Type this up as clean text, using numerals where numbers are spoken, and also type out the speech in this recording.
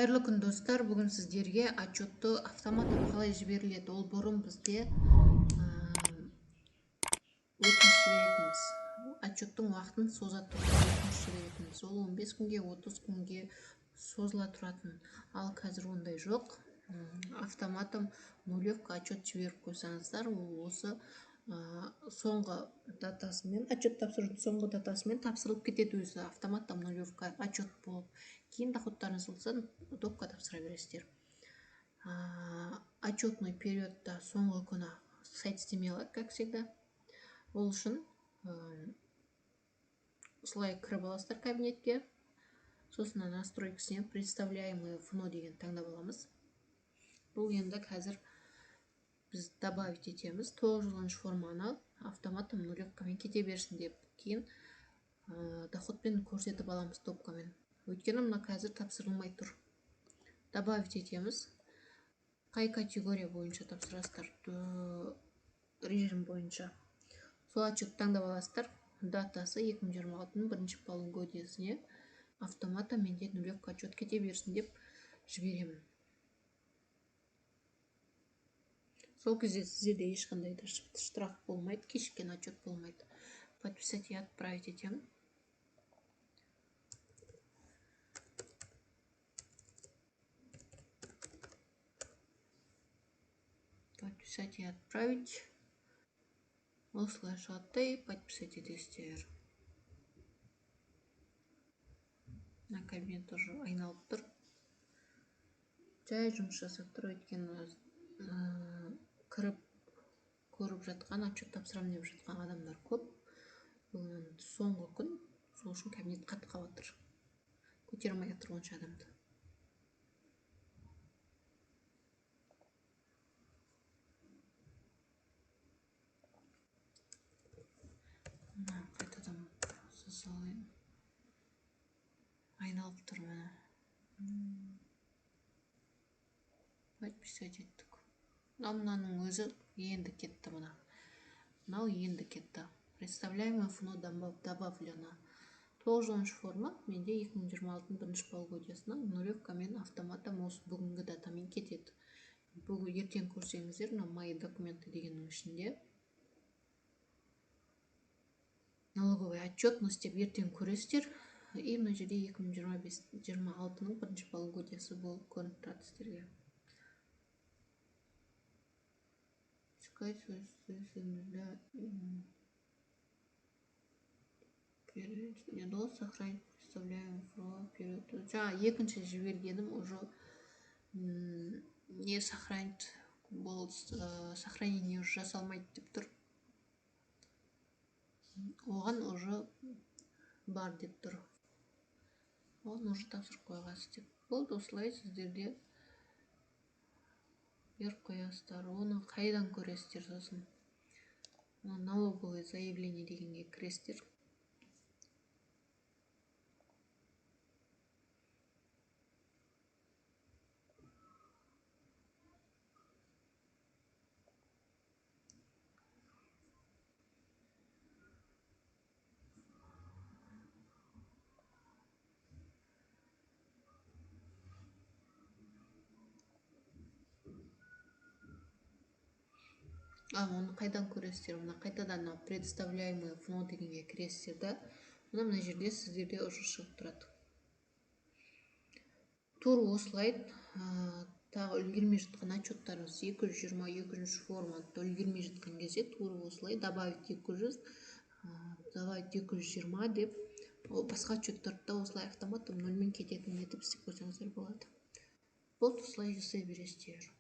Қайырлы күн достар, бүгін сіздерге отчетты автоматтан қалай жіберіледі. Ол бұрын бізде өтініш жіберетінбіз. Отчеттың уақытын соза тұратын өтініш жіберетінбіз. Ол 15 күнге, 30 күнге созыла тұратын. Ал қазір ондай жоқ. Автоматом нулевка отчет жіберіп қойсаңыздар, ол осы соңғы датасымен, отчет тапсырудың соңғы датасымен тапсырылып кетеді өзі. Автоматтом нулевка отчет болып. Кейін доходтарыңыз болса, допқа тапсыра бересіздер. Отчетный периодта соңғы күні сайт істемей алады, как всегда. Ол үшін осылай кіріп аласыздар кабинетке. Сосын настройкасына представляемые ФНО деген таңдап аламыз. Бұл енді қазір біз добавить етеміз. 9-шы форманы автоматтом нулевкамен кете берсін деп. Кейін доходпен көрсетіп аламыз допкамен. Өйткені мына қазір тапсырылмай тұр. Добавить етеміз. Қай категория бойынша тапсырасыздар? Режим бойынша. Сол отчет таңдап аласыздар. Датасы 2026-ның бірінші полугодиесіне автоматом менде нулевка отчет кете берсін деп жіберемін. Сол кезде сіздерде ешқандай да штраф болмайды, кешіккен отчет болмайды. Подписать и отправить етемін. Подписать и отправить. Осылайша аттай подписать етесіздер. На кабинет тоже айналып тұр. Жай жұмыс жасап тұр, өйткені кіріп көріп жатқан, отчет тапсырам деп жатқан адамдар көп. Соңғы күн, сол үшін кабинет қатты қалып тұр. Көтермей жатыр онша адамды. Қайтадан салайын. Айналып тұр мына. Подписать еттік. Мынаның өзі енді кетті мына. Мынау енді кетті. Представляемое ФНО добавлено. 9-шы форма менде 2026-ның бірінші полугодиясына нулевкамен автоматом осы бүгінгі датамен кетеді. Бүгін ертең көрсеңіздер, мына мои документы дегеннің ішінде налоговый отчетность деп ертең көресіздер. И мына жерде 2026-ның бірінші полугодиясы болып көрініп тұрады сіздерге. Не должен сохранить представляемый период. Екінші жібергенім уже не сохранить болды, сохранение уже жасалмайды деп тұр. Оған уже бар деп тұр. Оған уже тапсырып қойғасыз деп. Болды, осылай сіздерде беріп қоясыздар. Оны қайдан көресіздер сосын? Налоговое заявление дегенге кіресіздер. Оны қайдан көресіздер? Мына қайтадан представляемые ФНО дегенге кіресіздер да. Мына жерде сіздерде уже шығып тұрады. Тур осылай тағы үлгермей жатқан отчеттарыңыз 220-200 форматты үлгермей жатқан кезде тур осылай добавить 200, добавить 220 деп басқа отчеттарды да осылай автоматтом нөлмен кететін етіп істеп қойсаңыздар болады. Болды, осылай жасай бересіздер.